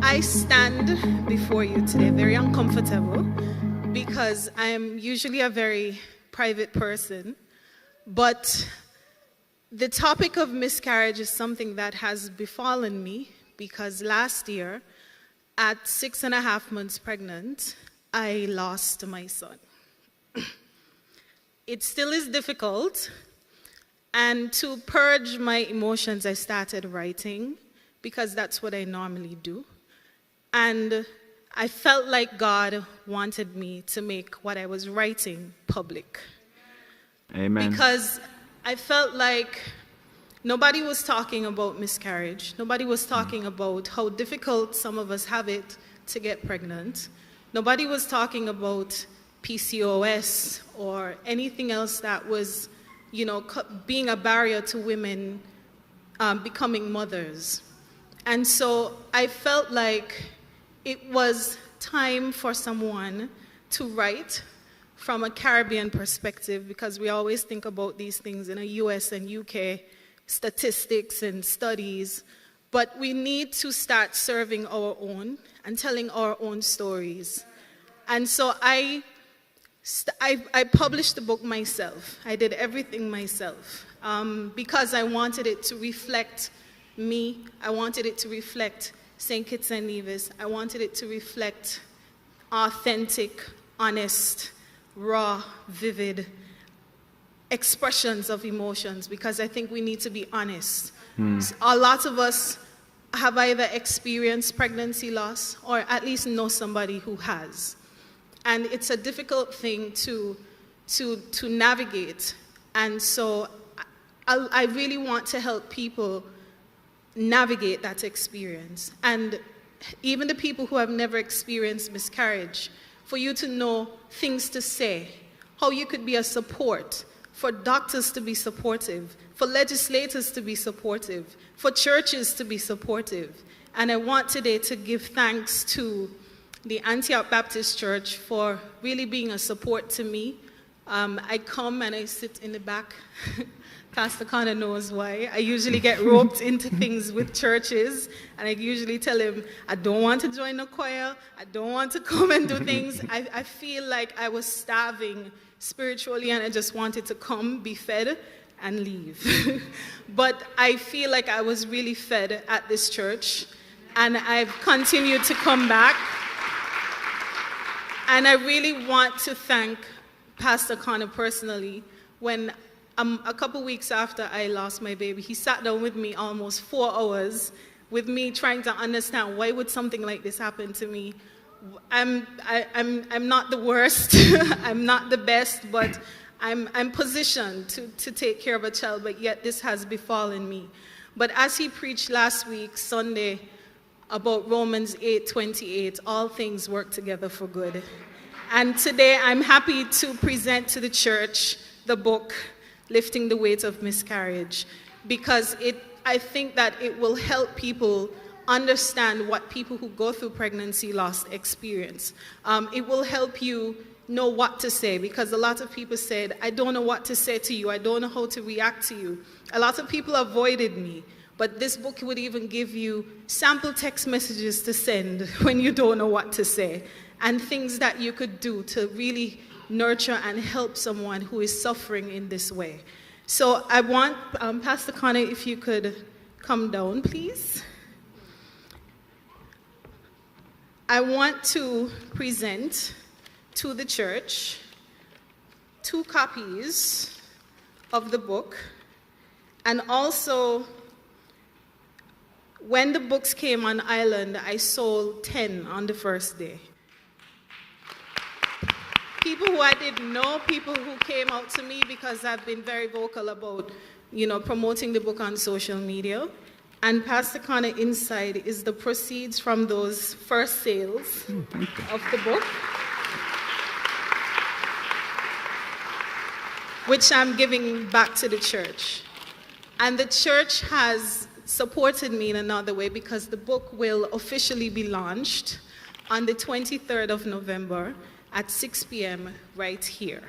I stand before you today very uncomfortable because I am usually a very private person, but the topic of miscarriage is something that has befallen me because last year, at 6.5 months pregnant, I lost my son. It still is difficult, and to purge my emotions, I started writing because that's what I normally do. And I felt like God wanted me to make what I was writing public. Amen. Because I felt like nobody was talking about miscarriage. Nobody was talking about how difficult some of us have it to get pregnant. Nobody was talking about PCOS or anything else that was, being a barrier to women becoming mothers. And so I felt like it was time for someone to write from a Caribbean perspective, because we always think about these things in a US and UK statistics and studies, but we need to start serving our own and telling our own stories. And so I published the book myself. I did everything myself because I wanted it to reflect me. I wanted it to reflect St. Kitts and Nevis. I wanted it to reflect authentic, honest, raw, vivid expressions of emotions, because I think we need to be honest. A lot of us have either experienced pregnancy loss or at least know somebody who has. And it's a difficult thing to navigate. And so I really want to help people navigate that experience. And even the people who have never experienced miscarriage, for you to know things to say, how you could be a support, for doctors to be supportive, for legislators to be supportive, for churches to be supportive. And I want today to give thanks to the Antioch Baptist Church for really being a support to me. I come and I sit in the back. Pastor Connor knows why. I usually get roped into things with churches, and I usually tell him, I don't want to join the choir, I don't want to come and do things. I feel like I was starving spiritually, and I just wanted to come, be fed, and leave. But I feel like I was really fed at this church, and I've continued to come back. And I really want to thank Pastor Connor personally. When a couple weeks after I lost my baby, he sat down with me almost 4 hours with me trying to understand why would something like this happen to me. I'm not the worst, I'm not the best, but I'm positioned to take care of a child, but yet this has befallen me. But as he preached last week, Sunday, about Romans 8:28, all things work together for good. And today I'm happy to present to the church the book, Lifting the Weight of Miscarriage, because I think that it will help people understand what people who go through pregnancy loss experience. It will help you know what to say, because a lot of people said, I don't know what to say to you, I don't know how to react to you. A lot of people avoided me, but this book would even give you sample text messages to send when you don't know what to say, and things that you could do to really nurture and help someone who is suffering in this way. So I want Pastor Connor, if you could come down, please. I want to present to the church 2 copies of the book, and also when the books came on island, I sold 10 on the first day. People who I didn't know, people who came out to me because I've been very vocal about, promoting the book on social media. And Pastor Connor inside is the proceeds from those first sales of the book, which I'm giving back to the church. And the church has supported me in another way, because the book will officially be launched on the 23rd of November at 6 p.m. right here.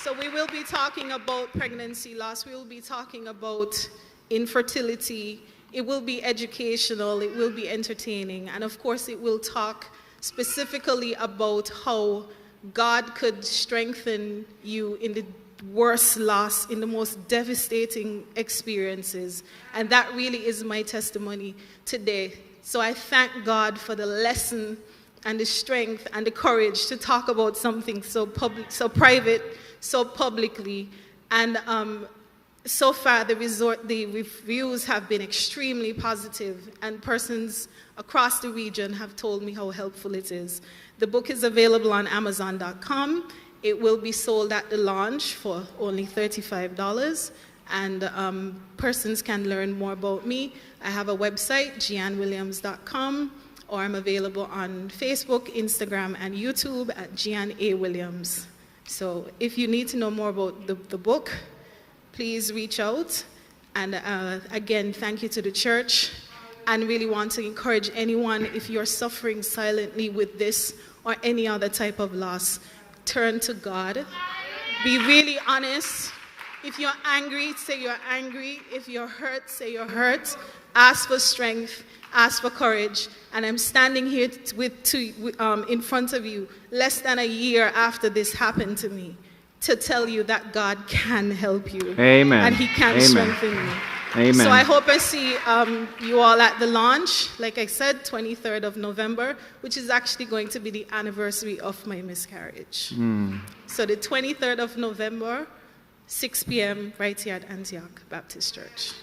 So we will be talking about pregnancy loss. We will be talking about infertility It will be educational, it will be entertaining, and of course it will talk specifically about how God could strengthen you in the worst loss, in the most devastating experiences. And that really is my testimony today. So I thank God for the lesson and the strength and the courage to talk about something so public, so private, so publicly. And so far, the reviews have been extremely positive, and persons across the region have told me how helpful it is. The book is available on Amazon.com. It will be sold at the launch for only $35, and persons can learn more about me. I have a website, jihanwilliams.com, or I'm available on Facebook, Instagram, and YouTube at Jihan A. Williams. So if you need to know more about the book, please reach out. And again, thank you to the church. And really want to encourage anyone, if you're suffering silently with this or any other type of loss, turn to God. Be really honest. If you're angry, say you're angry. If you're hurt, say you're hurt. Ask for strength. Ask for courage. And I'm standing here in front of you less than a year after this happened to me, to tell you that God can help you. Amen. And He can Amen. strengthen you. Amen. So I hope I see you all at the launch, like I said, 23rd of November, which is actually going to be the anniversary of my miscarriage. So the 23rd of November, 6 p.m., right here at Antioch Baptist Church.